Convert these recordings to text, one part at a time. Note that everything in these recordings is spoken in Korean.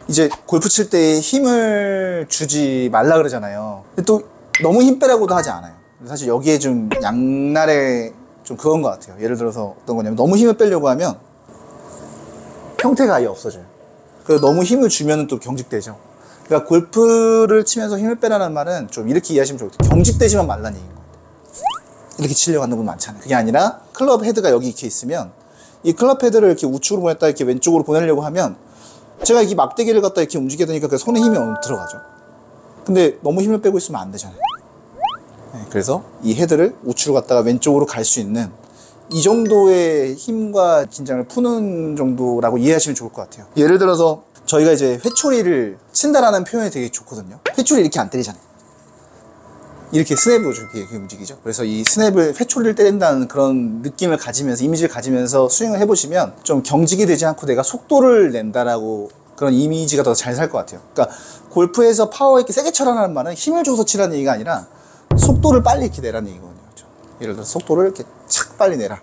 이제 골프 칠 때 힘을 주지 말라 그러잖아요. 근데 또 너무 힘 빼라고도 하지 않아요. 사실 여기에 좀 양날의 좀 그건 것 같아요. 예를 들어서 어떤 거냐면 너무 힘을 빼려고 하면 형태가 아예 없어져요. 그래서 너무 힘을 주면 또 경직되죠. 그러니까 골프를 치면서 힘을 빼라는 말은 좀 이렇게 이해하시면 좋을 것 같아요. 경직되지만 말라는 얘기인 것 같아요. 이렇게 치려고 하는 분 많잖아요. 그게 아니라 클럽 헤드가 여기 이렇게 있으면 이 클럽 헤드를 이렇게 우측으로 보냈다 이렇게 왼쪽으로 보내려고 하면 제가 이 막대기를 갖다 이렇게 움직이게 되니까 그 손에 힘이 들어가죠. 근데 너무 힘을 빼고 있으면 안 되잖아요. 네, 그래서 이 헤드를 우측으로 갔다가 왼쪽으로 갈 수 있는 이 정도의 힘과 긴장을 푸는 정도라고 이해하시면 좋을 것 같아요. 예를 들어서 저희가 이제 회초리를 친다라는 표현이 되게 좋거든요. 회초리 이렇게 안 때리잖아요. 이렇게 스냅으로 이렇게 움직이죠. 그래서 이 스냅을 회초리를 때린다는 그런 느낌을 가지면서 이미지를 가지면서 스윙을 해보시면 좀 경직이 되지 않고 내가 속도를 낸다라고 그런 이미지가 더 잘 살 것 같아요. 그러니까 골프에서 파워 있게 세게 쳐라는 말은 힘을 줘서 치라는 얘기가 아니라 속도를 빨리 이렇게 내라는 얘기거든요. 그렇죠? 예를 들어서 속도를 이렇게 착 빨리 내라.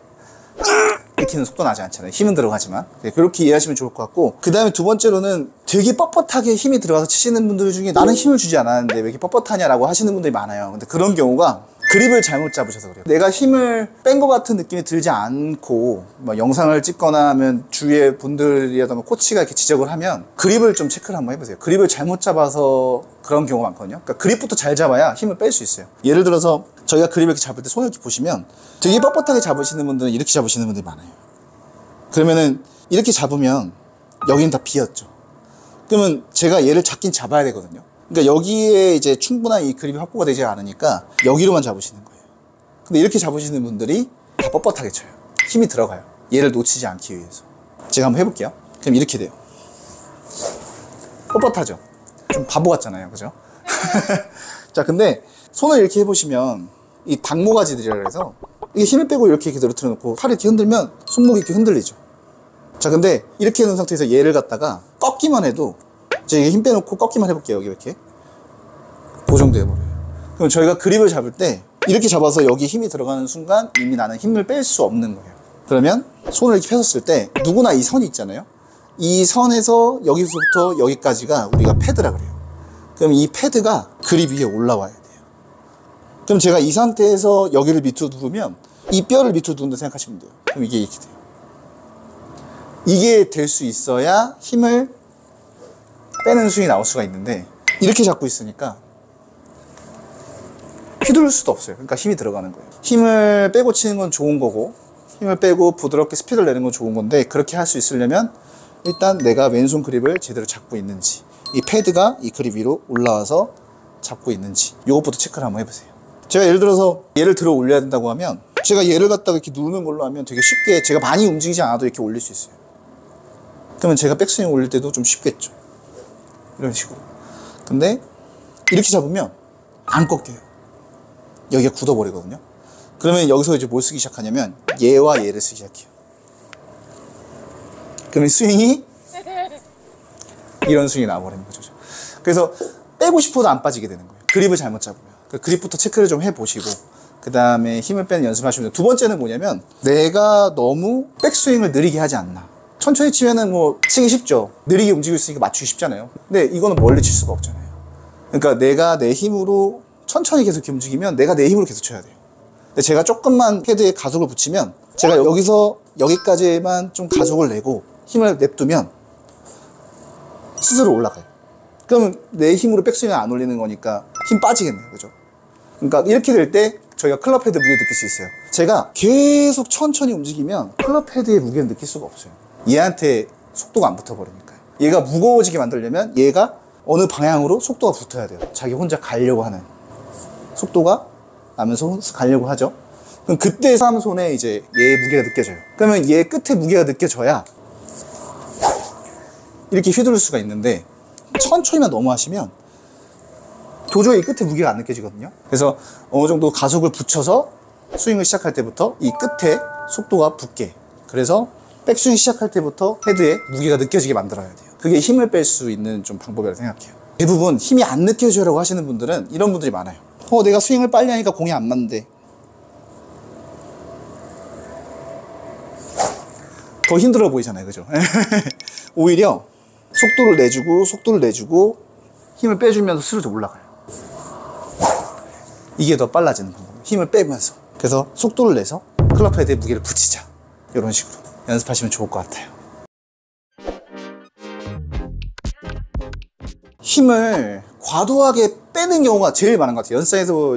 이렇게는 속도 나지 않잖아요. 힘은 들어가지만. 그렇게 이해하시면 좋을 것 같고, 그 다음에 두 번째로는 되게 뻣뻣하게 힘이 들어가서 치시는 분들 중에 나는 힘을 주지 않았는데 왜 이렇게 뻣뻣하냐라고 하시는 분들이 많아요. 근데 그런 경우가 그립을 잘못 잡으셔서 그래요. 내가 힘을 뺀 것 같은 느낌이 들지 않고 뭐 영상을 찍거나 하면 주위의 분들이라던가 코치가 이렇게 지적을 하면 그립을 좀 체크를 한번 해보세요. 그립을 잘못 잡아서 그런 경우가 많거든요. 그러니까 그립부터 잘 잡아야 힘을 뺄 수 있어요. 예를 들어서 저희가 그립을 이렇게 잡을 때 손을 이렇게 보시면 되게 뻣뻣하게 잡으시는 분들은 이렇게 잡으시는 분들이 많아요. 그러면은 이렇게 잡으면 여기는 다 비었죠. 그러면 제가 얘를 잡긴 잡아야 되거든요. 그러니까 여기에 이제 충분한 이 그립이 확보가 되지 않으니까 여기로만 잡으시는 거예요. 근데 이렇게 잡으시는 분들이 다 뻣뻣하게 쳐요. 힘이 들어가요. 얘를 놓치지 않기 위해서. 제가 한번 해볼게요. 그럼 이렇게 돼요. 뻣뻣하죠? 좀 바보 같잖아요. 그죠? 자, 근데 손을 이렇게 해보시면 이 닭모가지들이라 그래서 이게 힘을 빼고 이렇게 늘어뜨려 놓고 팔을 이렇게 흔들면 손목이 이렇게 흔들리죠. 자, 근데 이렇게 해놓은 상태에서 얘를 갖다가 꺾기만 해도 이제 힘 빼놓고 꺾기만 해볼게요. 여기 이렇게 그 정도 해버려요. 그럼 저희가 그립을 잡을 때 이렇게 잡아서 여기 힘이 들어가는 순간 이미 나는 힘을 뺄 수 없는 거예요. 그러면 손을 이렇게 펴섰을 때 누구나 이 선이 있잖아요. 이 선에서 여기서부터 여기까지가 우리가 패드라 그래요. 그럼 이 패드가 그립 위에 올라와야 돼요. 그럼 제가 이 상태에서 여기를 밑으로 누르면 이 뼈를 밑으로 누른다 생각하시면 돼요. 그럼 이게 이렇게 돼요. 이게 될 수 있어야 힘을 빼는 스윙이 나올 수가 있는데 이렇게 잡고 있으니까 휘두를 수도 없어요. 그러니까 힘이 들어가는 거예요. 힘을 빼고 치는 건 좋은 거고 힘을 빼고 부드럽게 스피드를 내는 건 좋은 건데 그렇게 할 수 있으려면 일단 내가 왼손 그립을 제대로 잡고 있는지 이 패드가 이 그립 위로 올라와서 잡고 있는지 이것부터 체크를 한번 해보세요. 제가 예를 들어서 얘를 들어 올려야 된다고 하면 제가 얘를 갖다가 이렇게 누르는 걸로 하면 되게 쉽게 제가 많이 움직이지 않아도 이렇게 올릴 수 있어요. 그러면 제가 백스윙 올릴 때도 좀 쉽겠죠. 이런 식으로. 근데 이렇게 잡으면 안 꺾여요. 여기가 굳어버리거든요. 그러면 여기서 이제 뭘 쓰기 시작하냐면 얘와 얘를 쓰기 시작해요. 그러면 스윙이 이런 스윙이 나와버리는 거죠. 그래서 빼고 싶어도 안 빠지게 되는 거예요. 그립을 잘못 잡으면. 그 그립부터 체크를 좀 해보시고 그 다음에 힘을 빼는 연습을 하시면 돼요. 두 번째는 뭐냐면 내가 너무 백스윙을 느리게 하지 않나. 천천히 치면은 뭐 치기 쉽죠. 느리게 움직일 수 있으니까 맞추기 쉽잖아요. 근데 이거는 멀리 칠 수가 없잖아요. 그러니까 내가 내 힘으로 천천히 계속 이렇게 움직이면 내가 내 힘으로 계속 쳐야 돼요. 근데 제가 조금만 헤드에 가속을 붙이면 제가 여기서 여기까지만 좀 가속을 내고 힘을 냅두면 스스로 올라가요. 그러면 내 힘으로 백스윙을 안 올리는 거니까 힘 빠지겠네요. 그죠? 그러니까 이렇게 될 때 저희가 클럽 헤드 무게를 느낄 수 있어요. 제가 계속 천천히 움직이면 클럽 헤드의 무게를 느낄 수가 없어요. 얘한테 속도가 안 붙어버리니까요. 얘가 무거워지게 만들려면 얘가 어느 방향으로 속도가 붙어야 돼요. 자기 혼자 가려고 하는 속도가 나면서 가려고 하죠. 그럼 그때 사람 손에 이제 얘의 무게가 느껴져요. 그러면 얘 끝에 무게가 느껴져야 이렇게 휘두를 수가 있는데 천천히만 너무 하시면 도저히 끝에 무게가 안 느껴지거든요. 그래서 어느 정도 가속을 붙여서 스윙을 시작할 때부터 이 끝에 속도가 붙게, 그래서 백스윙 시작할 때부터 헤드에 무게가 느껴지게 만들어야 돼요. 그게 힘을 뺄 수 있는 좀 방법이라고 생각해요. 대부분 힘이 안 느껴져라고 하시는 분들은 이런 분들이 많아요. 내가 스윙을 빨리 하니까 공이 안 맞는데. 더 힘들어 보이잖아요. 그죠? 오히려 속도를 내주고 힘을 빼주면서 스르르 올라가요. 이게 더 빨라지는 방법이에요. 힘을 빼면서. 그래서 속도를 내서 클럽 헤드에 무게를 붙이자. 이런 식으로 연습하시면 좋을 것 같아요. 힘을 과도하게 빼는 경우가 제일 많은 것 같아요. 연습장에서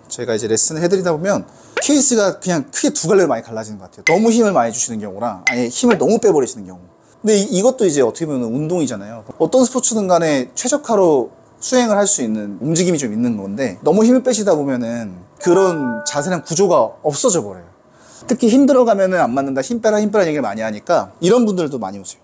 제가 레슨을 해드리다 보면 케이스가 그냥 크게 두 갈래로 많이 갈라지는 것 같아요. 너무 힘을 많이 주시는 경우랑 아예 힘을 너무 빼버리시는 경우. 근데 이것도 어떻게 보면 운동이잖아요. 어떤 스포츠든 간에 최적화로 수행을 할 수 있는 움직임이 좀 있는 건데 너무 힘을 빼시다 보면은 그런 자세랑 구조가 없어져 버려요. 특히 힘들어가면은 안 맞는다, 힘 빼라 얘기를 많이 하니까 이런 분들도 많이 오세요.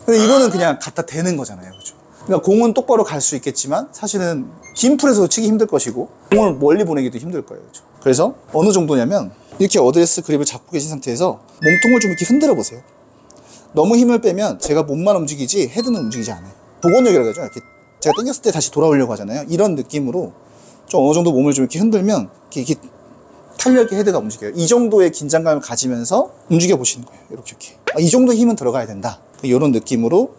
근데 이거는 그냥 갖다 대는 거잖아요. 그죠? 그러니까 공은 똑바로 갈 수 있겠지만 사실은 긴 풀에서도 치기 힘들 것이고 공을 멀리 보내기도 힘들 거예요. 그죠? 그래서 어느 정도냐면 이렇게 어드레스 그립을 잡고 계신 상태에서 몸통을 좀 이렇게 흔들어 보세요. 너무 힘을 빼면 제가 몸만 움직이지 헤드는 움직이지 않아요. 복원력이라고 하죠. 이렇게 제가 당겼을 때 다시 돌아오려고 하잖아요. 이런 느낌으로 좀 어느 정도 몸을 좀 이렇게 흔들면 이렇게 탄력 있게 헤드가 움직여요. 이 정도의 긴장감을 가지면서 움직여 보시는 거예요. 이렇게. 이 정도 힘은 들어가야 된다. 이런 느낌으로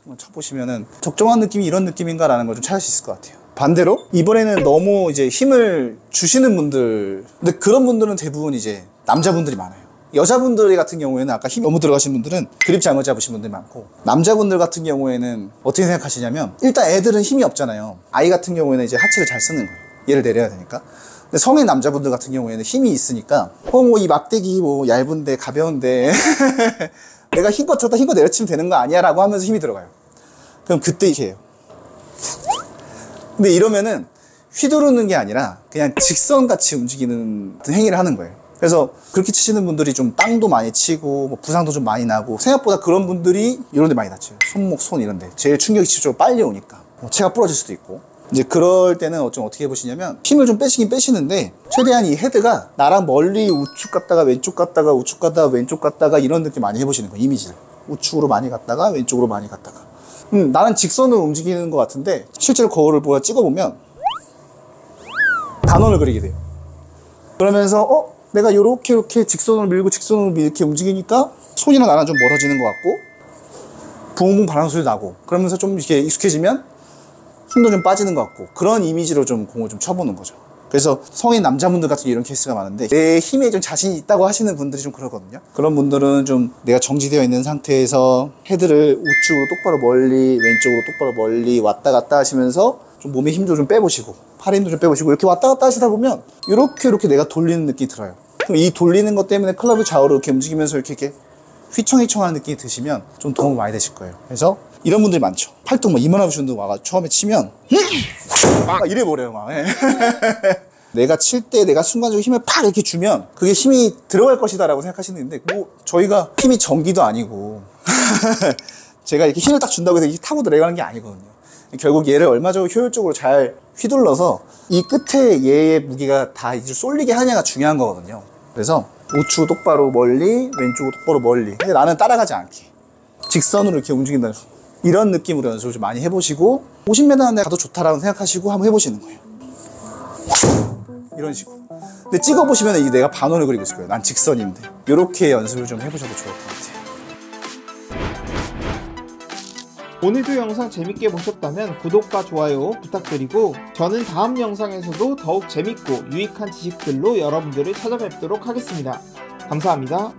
한번 쳐보시면은 적정한 느낌이 이런 느낌인가 라는 걸 좀 찾을 수 있을 것 같아요. 반대로 이번에는 너무 힘을 주시는 분들, 근데 그런 분들은 대부분 남자분들이 많아요. 여자분들 같은 경우에는 아까 힘이 너무 들어가신 분들은 그립 잘못 잡으신 분들이 많고, 남자분들 같은 경우에는 어떻게 생각하시냐면 일단 애들은 힘이 없잖아요. 아이 같은 경우에는 하체를 잘 쓰는 거예요. 얘를 내려야 되니까. 근데 성인 남자분들 같은 경우에는 힘이 있으니까 이 막대기 얇은데 가벼운데 내가 힘껏 쳤다 힘껏 내려치면 되는 거 아니야 라고 하면서 힘이 들어가요. 그럼 그때 이렇게 해요. 근데 이러면은 휘두르는 게 아니라 그냥 직선같이 움직이는 행위를 하는 거예요. 그래서 그렇게 치시는 분들이 좀 땅도 많이 치고 부상도 좀 많이 나고, 생각보다 그런 분들이 이런 데 많이 다쳐요. 손목, 손 이런 데. 제일 충격이 직접적으로 빨리 오니까 체가 부러질 수도 있고. 그럴 때는 좀 어떻게 해보시냐면 힘을 좀 빼시긴 빼시는데 최대한 이 헤드가 나랑 멀리 우측 갔다가 왼쪽 갔다가 우측 갔다가 왼쪽 갔다가 이런 느낌 많이 해보시는 거예요. 이미지를 우측으로 많이 갔다가 왼쪽으로 많이 갔다가. 나는 직선으로 움직이는 것 같은데 실제로 거울을 찍어보면 단원을 그리게 돼요. 그러면서 내가 이렇게 직선으로 밀고 직선으로 이렇게 움직이니까 손이랑 나랑 좀 멀어지는 것 같고 붕붕 바람 소리 나고, 그러면서 좀 이렇게 익숙해지면 힘도 좀 빠지는 것 같고, 그런 이미지로 좀 공을 좀 쳐보는 거죠. 그래서 성인 남자분들 같은 이런 케이스가 많은데 내 힘에 좀 자신이 있다고 하시는 분들이 좀 그러거든요. 그런 분들은 좀 내가 정지되어 있는 상태에서 헤드를 우측으로 똑바로 멀리 왼쪽으로 똑바로 멀리 왔다 갔다 하시면서 좀 몸의 힘도 좀 빼보시고 팔 힘도 좀 빼보시고 이렇게 왔다 갔다 하시다 보면 이렇게 내가 돌리는 느낌이 들어요. 그럼 이 돌리는 것 때문에 클럽이 좌우로 이렇게 움직이면서 이렇게 휘청휘청하는 느낌이 드시면 좀 도움이 많이 되실 거예요. 그래서 이런 분들이 많죠. 팔뚝 이만한 분들 와가 처음에 치면 막 이래버려요. 막 내가 칠 때 내가 순간적으로 힘을 팍 이렇게 주면 그게 힘이 들어갈 것이다 라고 생각하시는데 저희가 힘이 전기도 아니고 제가 이렇게 힘을 딱 준다고 해서 이렇게 타고 들어가는 게 아니거든요. 결국 얘를 얼마나 효율적으로 잘 휘둘러서 이 끝에 얘의 무게가 다 이제 쏠리게 하냐가 중요한 거거든요. 그래서 우측 똑바로 멀리 왼쪽으로 똑바로 멀리, 근데 나는 따라가지 않게 직선으로 이렇게 움직인다는 이런 느낌으로 연습을 좀 많이 해보시고 50m 안에 가도 좋다라고 생각하시고 한번 해보시는 거예요. 이런 식으로. 근데 찍어보시면 이게 내가 반원을 그리고 있을 거예요. 난 직선인데. 이렇게 연습을 좀 해보셔도 좋을 것 같아요. 오늘도 영상 재밌게 보셨다면 구독과 좋아요 부탁드리고, 저는 다음 영상에서도 더욱 재밌고 유익한 지식들로 여러분들을 찾아뵙도록 하겠습니다. 감사합니다.